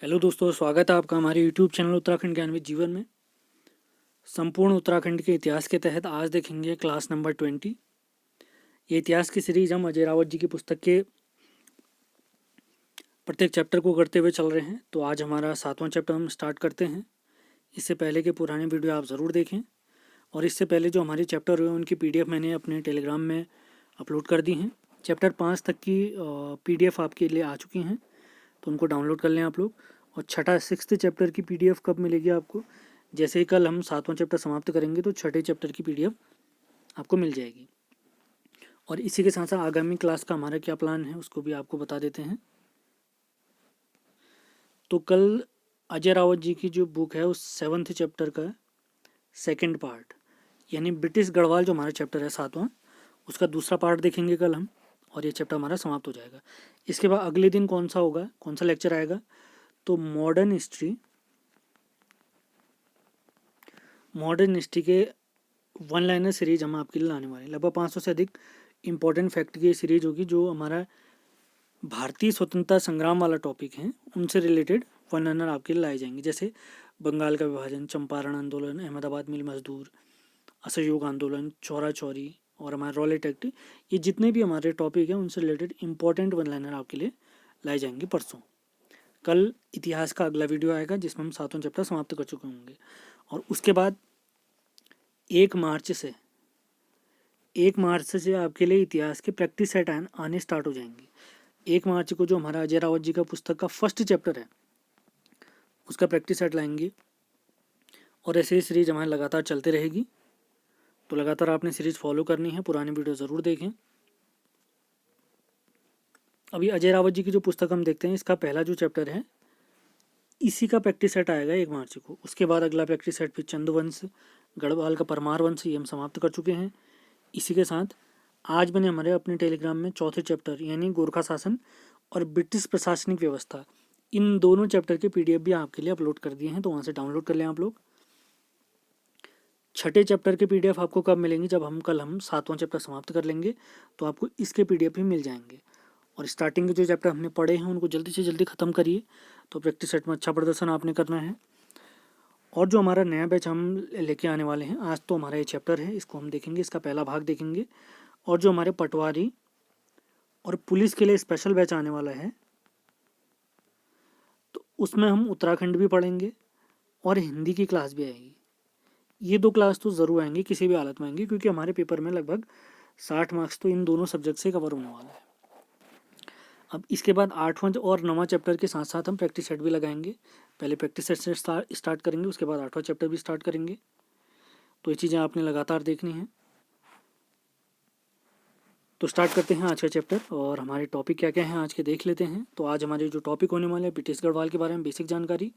Hello दोस्तों, स्वागत है आपका हमारे यूट्यूब चैनल उत्तराखंड ज्ञान विद जीवन में। संपूर्ण उत्तराखंड के इतिहास के तहत आज देखेंगे क्लास नंबर 20। ये इतिहास की सीरीज हम अजय रावत जी की पुस्तक के प्रत्येक चैप्टर को करते हुए चल रहे हैं। तो आज हमारा 7वां चैप्टर हम स्टार्ट करते हैं। इससे पहले के पुराने वीडियो आप ज़रूर देखें, और इससे पहले जो हमारे चैप्टर हुए उनकी PDF मैंने अपने टेलीग्राम में अपलोड कर दी हैं। चैप्टर 5 तक की PDF आपके लिए आ चुकी हैं, तो उनको डाउनलोड कर लें आप लोग। और छठा 6th चैप्टर की PDF कब मिलेगी आपको? जैसे ही कल हम 7वां चैप्टर समाप्त करेंगे तो छठे चैप्टर की PDF आपको मिल जाएगी। और इसी के साथ साथ आगामी क्लास का हमारा क्या प्लान है उसको भी आपको बता देते हैं। तो कल अजय रावत जी की जो बुक है उस 7th चैप्टर का सेकंड पार्ट, यानी ब्रिटिश गढ़वाल जो हमारा चैप्टर है 7वां, उसका दूसरा पार्ट देखेंगे कल हम, और ये चैप्टर हमारा समाप्त हो जाएगा। इसके बाद अगले दिन कौन सा होगा, कौन सा लेक्चर आएगा? तो मॉडर्न हिस्ट्री के वन लाइनर सीरीज हम आपके लिए लाने वाले हैं। लगभग 500 से अधिक इम्पोर्टेंट फैक्ट की सीरीज होगी, जो हमारा भारतीय स्वतंत्रता संग्राम वाला टॉपिक है उनसे रिलेटेड वन लाइनर आपके लिए लाए जाएंगे। जैसे बंगाल का विभाजन, चंपारण आंदोलन, अहमदाबाद मिल मजदूर, असहयोग आंदोलन, चौरा चौरी और हमारा रॉलेट एक्ट, ये जितने भी हमारे टॉपिक हैं उनसे रिलेटेड इम्पोर्टेंट वन लाइनर आपके लिए लाए जाएंगे परसों। कल इतिहास का अगला वीडियो आएगा जिसमें हम 7वां चैप्टर समाप्त कर चुके होंगे। और उसके बाद 1 मार्च से आपके लिए इतिहास के प्रैक्टिस सेट आने स्टार्ट हो जाएंगे। 1 मार्च को जो हमारा अजय रावत जी का पुस्तक का फर्स्ट चैप्टर है उसका प्रैक्टिस सेट लाएंगे, और ऐसे ही सीरीज हमारी लगातार चलते रहेगी। तो लगातार आपने सीरीज फॉलो करनी है, पुराने वीडियो ज़रूर देखें। अभी अजय रावत जी की जो पुस्तक हम देखते हैं, इसका पहला जो चैप्टर है इसी का प्रैक्टिस सेट आएगा 1 मार्च को। उसके बाद अगला प्रैक्टिस सेट फिर चंद्रवंश, गढ़वाल का परमार वंश, ये हम समाप्त कर चुके हैं। इसी के साथ आज मैंने हमारे अपने टेलीग्राम में चौथे चैप्टर यानी गोरखा शासन और ब्रिटिश प्रशासनिक व्यवस्था, इन दोनों चैप्टर के PDF भी आपके लिए अपलोड कर दिए हैं, तो वहाँ से डाउनलोड कर लें आप लोग। छठे चैप्टर के PDF आपको कब मिलेंगे? जब हम कल 7वां चैप्टर समाप्त कर लेंगे तो आपको इसके PDF भी मिल जाएंगे। और स्टार्टिंग के जो चैप्टर हमने पढ़े हैं उनको जल्दी से जल्दी ख़त्म करिए, तो प्रैक्टिस सेट में अच्छा प्रदर्शन आपने करना है। और जो हमारा नया बैच हम लेके आने वाले हैं, आज तो हमारा ये चैप्टर है, इसको हम देखेंगे, इसका पहला भाग देखेंगे। और जो हमारे पटवारी और पुलिस के लिए स्पेशल बैच आने वाला है, तो उसमें हम उत्तराखंड भी पढ़ेंगे और हिंदी की क्लास भी आएगी। ये 2 क्लास तो ज़रूर आएंगी, किसी भी हालत में आएंगी, क्योंकि हमारे पेपर में लगभग 60 मार्क्स तो इन दोनों सब्जेक्ट से कवर होने वाला है। अब इसके बाद 8वां और 9वां चैप्टर के साथ साथ हम प्रैक्टिस सेट भी लगाएंगे। पहले प्रैक्टिस सेट से स्टार्ट करेंगे, उसके बाद 8वां चैप्टर भी स्टार्ट करेंगे। तो ये चीज़ें आपने लगातार देखनी है। तो स्टार्ट करते हैं आज का चैप्टर, और हमारे टॉपिक क्या क्या हैं आज के देख लेते हैं। तो आज हमारे जो टॉपिक होने वाले हैं, ब्रिटिश गढ़वाल के बारे में बेसिक जानकारी,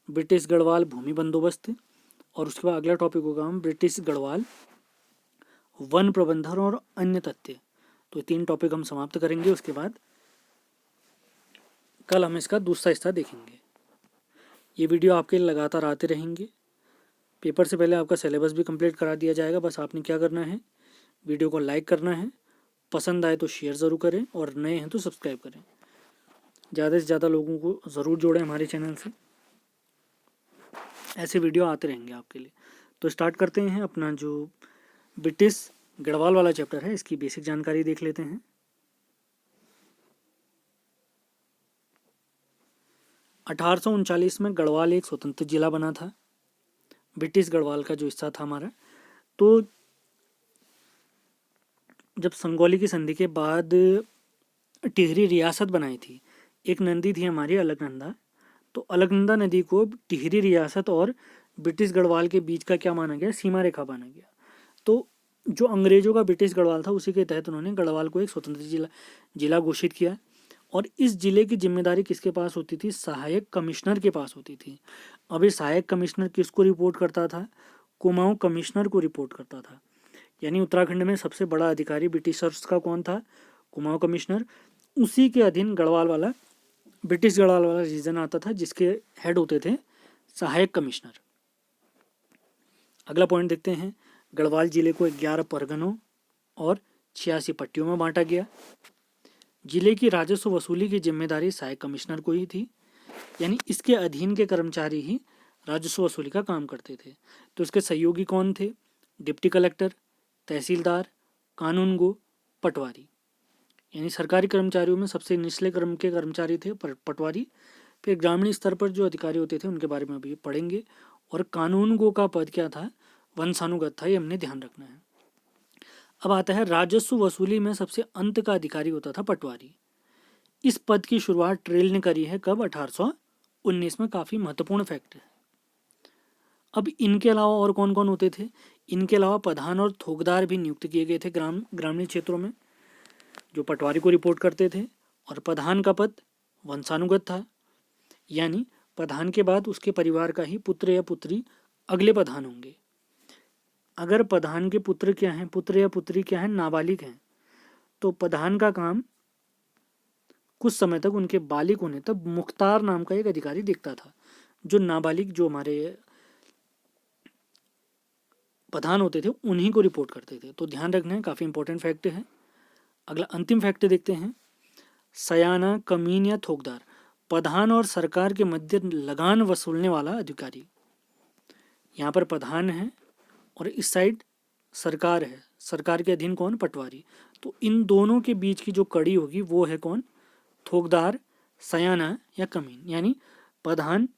ब्रिटिश गढ़वाल भूमि बंदोबस्त, और उसके बाद अगला टॉपिक होगा हम ब्रिटिश गढ़वाल वन प्रबंधन और अन्य तथ्य। तो 3 टॉपिक हम समाप्त करेंगे। उसके बाद कल हम इसका दूसरा हिस्सा देखेंगे। ये वीडियो आपके लिए लगातार आते रहेंगे। पेपर से पहले आपका सिलेबस भी कंप्लीट करा दिया जाएगा। बस आपने क्या करना है, वीडियो को लाइक करना है, पसंद आए तो शेयर ज़रूर करें, और नए हैं तो सब्सक्राइब करें। ज़्यादा से ज़्यादा लोगों को ज़रूर जोड़ें हमारे चैनल से, ऐसे वीडियो आते रहेंगे आपके लिए। तो स्टार्ट करते हैं अपना जो ब्रिटिश गढ़वाल वाला चैप्टर है, इसकी बेसिक जानकारी देख लेते हैं। 1839 में गढ़वाल एक स्वतंत्र जिला बना था, ब्रिटिश गढ़वाल का जो हिस्सा था हमारा। तो जब संगौली की संधि के बाद टिहरी रियासत बनाई थी, एक नदी थी हमारी अलकनंदा, तो अलकनंदा नदी को टिहरी रियासत और ब्रिटिश गढ़वाल के बीच का क्या माना गया, सीमा रेखा माना गया। तो जो अंग्रेजों का ब्रिटिश गढ़वाल था उसी के तहत उन्होंने गढ़वाल को एक स्वतंत्र जिला घोषित किया। और इस जिले की जिम्मेदारी किसके पास होती थी? सहायक कमिश्नर के पास होती थी। अब ये सहायक कमिश्नर किसको रिपोर्ट करता था? कुमाऊं कमिश्नर को रिपोर्ट करता था। यानी उत्तराखंड में सबसे बड़ा अधिकारी ब्रिटिशर्स का कौन था? कुमाऊं कमिश्नर। उसी के अधीन गढ़वाल वाला, ब्रिटिश गढ़वाल वाला रीजन आता था, जिसके हेड होते थे सहायक कमिश्नर। अगला पॉइंट देखते हैं। गढ़वाल जिले को 11 परगनों और 86 पट्टियों में बांटा गया। जिले की राजस्व वसूली की जिम्मेदारी सहायक कमिश्नर को ही थी। यानी इसके अधीन के कर्मचारी ही राजस्व वसूली का काम करते थे। तो इसके सहयोगी कौन थे? डिप्टी कलेक्टर, तहसीलदार, कानूनगो, पटवारी। यानी सरकारी कर्मचारियों में सबसे निचले क्रम के कर्मचारी थे पटवारी। फिर ग्रामीण स्तर पर जो अधिकारी होते थे उनके बारे में अभी पढ़ेंगे। और कानूनगो का पद क्या था? वंशानुगत था, ये हमने ध्यान रखना है। अब आता है राजस्व वसूली में सबसे अंत का अधिकारी होता था पटवारी। इस पद की शुरुआत ट्रेल ने करी है कब? 1819 में। काफी महत्वपूर्ण फैक्ट है। अब इनके अलावा और कौन कौन होते थे? इनके अलावा प्रधान और थोकदार भी नियुक्त किए गए थे ग्रामीण क्षेत्रों में, जो पटवारी को रिपोर्ट करते थे। और प्रधान का पद वंशानुगत था, यानी प्रधान के बाद उसके परिवार का ही पुत्र या पुत्री अगले प्रधान होंगे। अगर प्रधान के पुत्र क्या हैं, पुत्र या पुत्री क्या है, नाबालिग हैं, तो प्रधान का काम कुछ समय तक उनके बालिग होने तक मुख्तार नाम का एक अधिकारी देखता था, जो नाबालिग जो हमारे प्रधान होते थे उन्हीं को रिपोर्ट करते थे। तो ध्यान रखना है, काफी इंपॉर्टेंट फैक्ट है। अगला अंतिम फैक्ट देखते हैं। सयाना, कमीन या थोकदार, प्रधान और सरकार के मध्य लगान वसूलने वाला अधिकारी। यहाँ पर प्रधान है और इस साइड सरकार है। सरकार के अधीन कौन? पटवारी। तो इन दोनों के बीच की जो कड़ी होगी वो है कौन? थोकदार, सयाना या कमीन। यानी प्रधान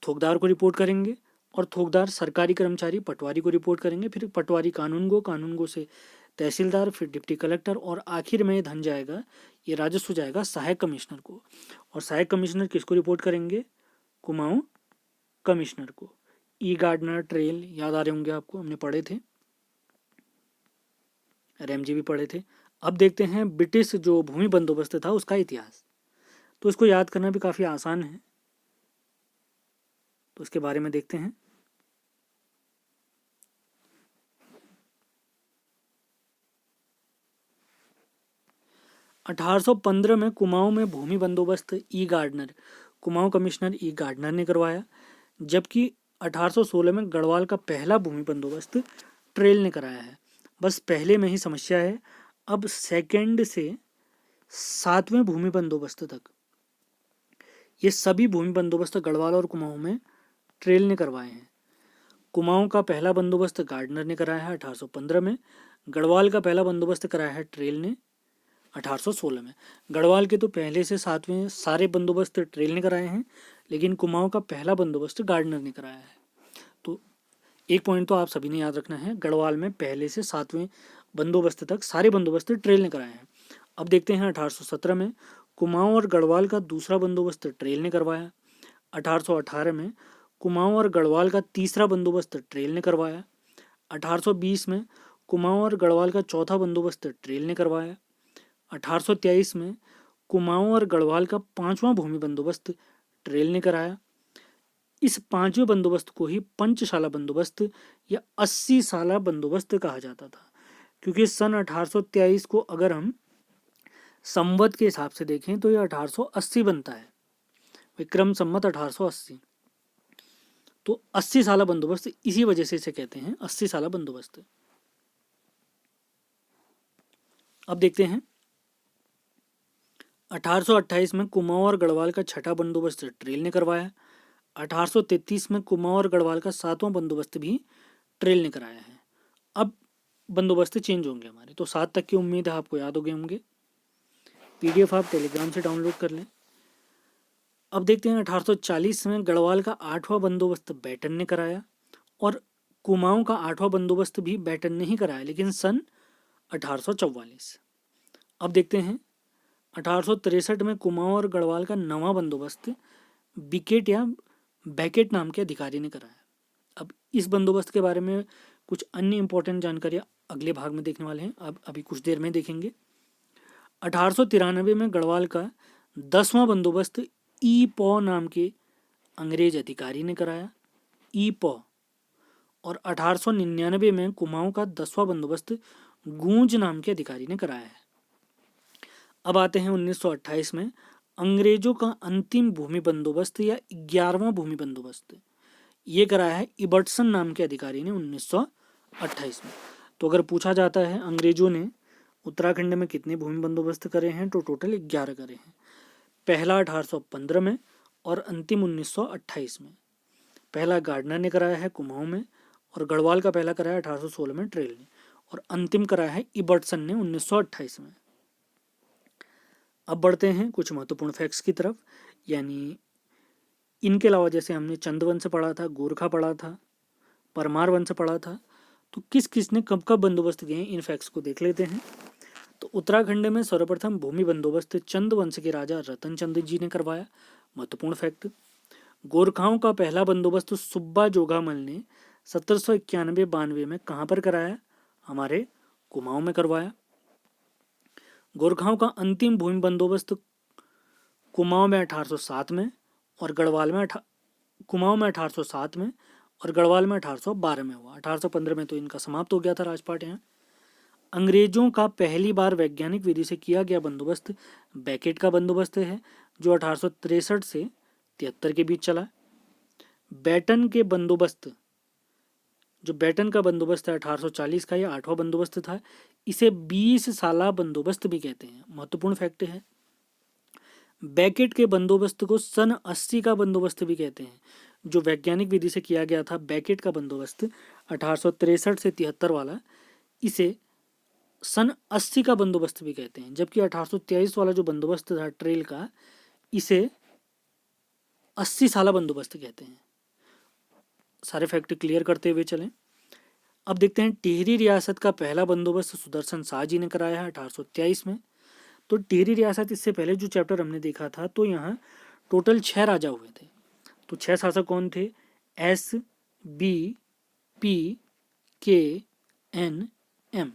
थोकदार को रिपोर्ट करेंगे और थोकदार सरकारी कर्मचारी पटवारी को रिपोर्ट करेंगे। फिर पटवारी कानूनगो से तहसीलदार, फिर डिप्टी कलेक्टर, और आखिर में धन जाएगा, ये राजस्व जाएगा सहायक कमिश्नर को। और सहायक कमिश्नर किसको रिपोर्ट करेंगे? कुमाऊं कमिश्नर को। ई गार्डनर, ट्रेल याद आ रहे होंगे आपको, हमने पढ़े थे, रैमजी भी पढ़े थे। अब देखते हैं ब्रिटिश जो भूमि बंदोबस्त था उसका इतिहास। तो इसको याद करना भी काफी आसान है, तो उसके बारे में देखते हैं। 1815 में कुमाऊं में भूमि बंदोबस्त ई गार्डनर, कुमाऊं कमिश्नर ई गार्डनर ने करवाया, जबकि 1816 में गढ़वाल का पहला भूमि बंदोबस्त ट्रेल ने कराया है। बस पहले में ही समस्या है। अब सेकंड से 7वें भूमि बंदोबस्त तक ये सभी भूमि बंदोबस्त गढ़वाल और कुमाऊं में ट्रेल ने करवाए हैं। कुमाऊं का पहला बंदोबस्त गार्डनर ने कराया है 1815 में। गढ़वाल का पहला बंदोबस्त कराया है ट्रेल ने 1816 में। गढ़वाल के तो पहले से 7वें सारे बंदोबस्त ट्रेल ने कराए हैं, लेकिन कुमाऊं का पहला बंदोबस्त गार्डनर ने कराया है। तो एक पॉइंट तो आप सभी ने याद रखना है, गढ़वाल में पहले से 7वें बंदोबस्त तक सारे बंदोबस्त ट्रेल ने कराए हैं। अब देखते हैं 1817 में कुमाऊं और गढ़वाल का दूसरा बंदोबस्त ट्रेल ने करवाया। 1818 में कुमाऊं और गढ़वाल का तीसरा बंदोबस्त ट्रेल ने करवाया। 1820 में कुमाऊं और गढ़वाल का चौथा बंदोबस्त ट्रेल ने करवाया। 1823 में कुमाऊं और गढ़वाल का 5वां भूमि बंदोबस्त ट्रेल ने कराया। इस 5वें बंदोबस्त को ही पंचशाला बंदोबस्त या 80 साला बंदोबस्त कहा जाता था, क्योंकि सन 1823 को अगर हम संवत के हिसाब से देखें तो ये 1880 बनता है, विक्रम संवत 1880। तो 80 साला बंदोबस्त, इसी वजह से इसे कहते हैं 80 साला बंदोबस्त। अब देखते हैं 1828 में कुमाऊं और गढ़वाल का छठा बंदोबस्त ट्रेल ने करवाया। 1833 में कुमाऊं और गढ़वाल का 7वां बंदोबस्त भी ट्रेल ने कराया है। अब बंदोबस्त चेंज होंगे हमारे, तो 7 तक की उम्मीद है आपको याद हो गए होंगे। पीडीएफ आप टेलीग्राम से डाउनलोड कर लें। अब देखते हैं 1840 में गढ़वाल का 8वां बंदोबस्त बैटन ने कराया, और कुमाऊं का 8वां बंदोबस्त भी बैटन ने ही कराया, लेकिन सन 1844। अब देखते हैं 1863 में कुमाऊं और गढ़वाल का 9वां बंदोबस्त बिकेट या बैकेट नाम के अधिकारी ने कराया। अब इस बंदोबस्त के बारे में कुछ अन्य इंपॉर्टेंट जानकारियां अगले भाग में देखने वाले हैं, अब अभी कुछ देर में देखेंगे। 1893 में गढ़वाल का 10वां बंदोबस्त ई पॉ नाम के अंग्रेज अधिकारी ने कराया, ई पॉ। और 1899 में कुमाऊं का 10वां बंदोबस्त गूंज नाम के अधिकारी ने कराया है। अब आते हैं 1928 में अंग्रेजों का अंतिम भूमि बंदोबस्त या 11वां भूमि बंदोबस्त, ये कराया है इबर्टसन नाम के अधिकारी ने 1928 में। तो अगर पूछा जाता है अंग्रेजों ने उत्तराखंड में कितने भूमि बंदोबस्त करे हैं, तो टोटल 11 करे हैं। पहला 1815 में और अंतिम 1928 में। पहला गार्डनर ने कराया है कुमाऊं में, और गढ़वाल का पहला कराया 1816 में ट्रेल ने, और अंतिम कराया है इबर्टसन ने 1928 में। अब बढ़ते हैं कुछ महत्वपूर्ण फैक्ट्स की तरफ, यानी इनके अलावा जैसे हमने चंद वंश पढ़ा था, गोरखा पढ़ा था, परमार वंश पढ़ा था, तो किस किस ने कब कब बंदोबस्त किए हैं, इन फैक्ट्स को देख लेते हैं। तो उत्तराखंड में सर्वप्रथम भूमि बंदोबस्त चंद वंश के राजा रतन चंद जी ने करवाया, महत्वपूर्ण फैक्ट। गोरखाओं का पहला बंदोबस्त सुब्बा जोगामल ने 1791-92 में कहाँ पर कराया, हमारे कुमाऊं में करवाया। गोरखाओं का अंतिम भूमि बंदोबस्त कुमाऊं में 1807 में और गढ़वाल में कुमाऊं में 1807 में और गढ़वाल में 1812 में हुआ। 1815 में तो इनका समाप्त हो गया था राजपाट यहाँ। अंग्रेजों का पहली बार वैज्ञानिक विधि से किया गया बंदोबस्त बैकेट का बंदोबस्त है, जो 1863 से 73 के बीच चला। बैटन के बंदोबस्त, जो बैटन का बंदोबस्त है 1840 का, यह 8वां बंदोबस्त था। इसे 20 साला बंदोबस्त भी कहते हैं, महत्वपूर्ण फैक्ट है। बैकेट के बंदोबस्त को सन 80 का बंदोबस्त भी कहते हैं, जो वैज्ञानिक विधि से किया गया था बैकेट का बंदोबस्त 1863 से 73 वाला, इसे सन 80 का बंदोबस्त भी कहते हैं। जबकि 1823 वाला जो बंदोबस्त था ट्रेल का, इसे 80 साला बंदोबस्त कहते हैं। सारे फैक्ट क्लियर करते हुए चलें। अब देखते हैं टिहरी रियासत का पहला बंदोबस्त सुदर्शन शाह जी ने कराया है 1823 में। तो टिहरी रियासत, इससे पहले जो चैप्टर हमने देखा था, तो यहाँ टोटल 6 राजा हुए थे। तो 6 शासक कौन थे, एस, बी, पी, के, एन, एम।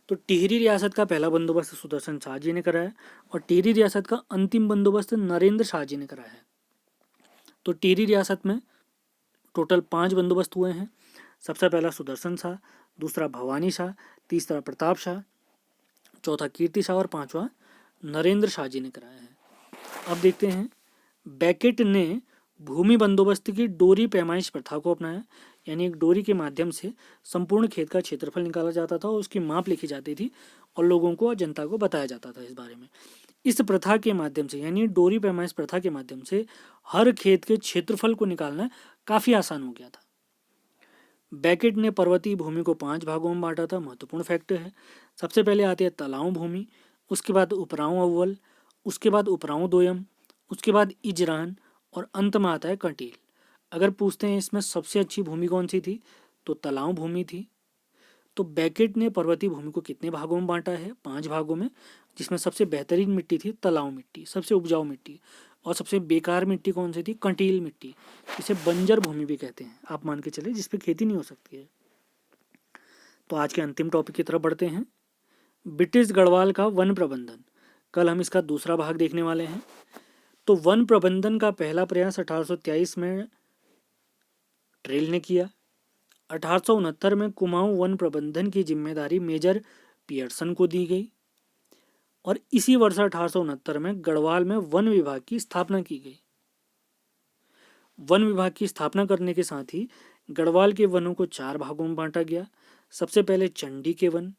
तो टिहरी रियासत का पहला बंदोबस्त सुदर्शन शाह जी ने कराया, और टिहरी रियासत का अंतिम बंदोबस्त नरेंद्र शाह जी ने कराया है। तो टिहरी रियासत में टोटल 5 बंदोबस्त हुए हैं। सबसे पहला सुदर्शन शाह, दूसरा भवानी शाह, तीसरा प्रताप शाह, चौथा कीर्ति शाह और 5वां नरेंद्र शाह जी ने कराया है। अब देखते हैं बैकेट ने भूमि बंदोबस्त की डोरी पैमाइश प्रथा को अपनाया, यानी एक डोरी के माध्यम से संपूर्ण खेत का क्षेत्रफल निकाला जाता था और उसकी माप लिखी जाती थी और लोगों को, जनता को बताया जाता था इस बारे में। इस प्रथा के माध्यम से, यानी डोरी पैमाइश प्रथा के माध्यम से, हर खेत के क्षेत्रफल को निकालना काफी आसान हो गया था। बैकेट ने पर्वतीय भूमि को 5 भागों में बांटा था, महत्वपूर्ण फैक्ट है। सबसे पहले आती है तलाऊ भूमि, उसके बाद उपराऊ अव्वल, उसके बाद उपराऊ दोयम, उसके बाद इजरान, और अंत में आता है कंटील। अगर पूछते हैं इसमें सबसे अच्छी भूमि कौन सी थी, तो तलाऊ भूमि थी। तो बैकेट ने पर्वतीय भूमि को कितने भागों में बांटा है, 5 भागों में, जिसमें सबसे बेहतरीन मिट्टी थी तलाऊ मिट्टी, सबसे उपजाऊ मिट्टी, और सबसे बेकार मिट्टी कौन सी थी, कंटील मिट्टी। इसे बंजर भूमि भी कहते हैं, आप मान के चले, जिसपे खेती नहीं हो सकती है। तो आज के अंतिम टॉपिक की तरफ बढ़ते हैं, ब्रिटिश गढ़वाल का वन प्रबंधन। कल हम इसका दूसरा भाग देखने वाले हैं। तो वन प्रबंधन का पहला प्रयास 1823 में ट्रेल ने किया। 1869 में कुमाऊं वन प्रबंधन की जिम्मेदारी मेजर पियर्सन को दी गई, और इसी वर्ष 1869 में गढ़वाल में वन विभाग की स्थापना की गई। वन विभाग की स्थापना करने के साथ ही गढ़वाल के वनों को 4 भागों में बांटा गया। सबसे पहले चंडी के वन,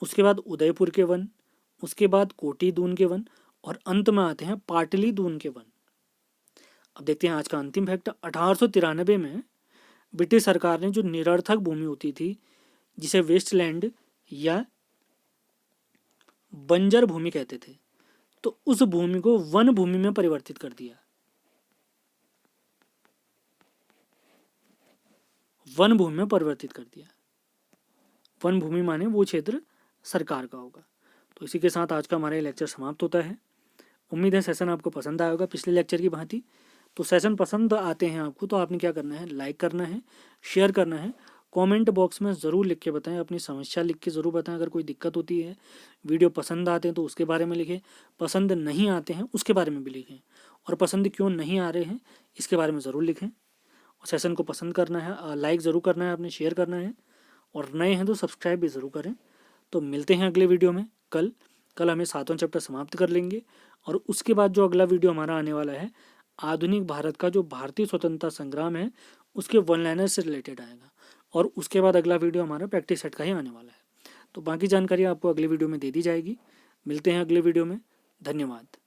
उसके बाद उदयपुर के वन, उसके बाद कोटी दून के वन, और अंत में आते हैं पाटली दून के वन। अब देखते हैं आज का अंतिम फैक्ट। 1893 में ब्रिटिश सरकार ने जो निरर्थक भूमि होती थी, जिसे वेस्टलैंड या बंजर भूमि कहते थे, तो उस भूमि को वन भूमि में परिवर्तित कर दिया। वन भूमि में परिवर्तित कर दिया। वन भूमि माने वो क्षेत्र सरकार का होगा। तो इसी के साथ आज का हमारा लेक्चर समाप्त होता है। उम्मीद है सेशन आपको पसंद आया होगा पिछले लेक्चर की भांति। तो सेशन पसंद आते हैं आपको, तो आपने क्या करना है, लाइक करना है, शेयर करना है, कमेंट बॉक्स में ज़रूर लिख के बताएं, अपनी समस्या लिख के ज़रूर बताएं। अगर कोई दिक्कत होती है, वीडियो पसंद आते हैं तो उसके बारे में लिखें, पसंद नहीं आते हैं उसके बारे में भी लिखें, और पसंद क्यों नहीं आ रहे हैं इसके बारे में ज़रूर लिखें। और सेशन को पसंद करना है, लाइक ज़रूर करना है, आपने शेयर करना है, और नए हैं तो सब्सक्राइब भी ज़रूर करें। तो मिलते हैं अगले वीडियो में कल हमें 7वां चैप्टर समाप्त कर लेंगे, और उसके बाद जो अगला वीडियो हमारा आने वाला है, आधुनिक भारत का जो भारतीय स्वतंत्रता संग्राम है उसके वन लाइनर से रिलेटेड आएगा, और उसके बाद अगला वीडियो हमारा प्रैक्टिस सेट का ही आने वाला है। तो बाकी जानकारी आपको अगले वीडियो में दे दी जाएगी। मिलते हैं अगले वीडियो में। धन्यवाद।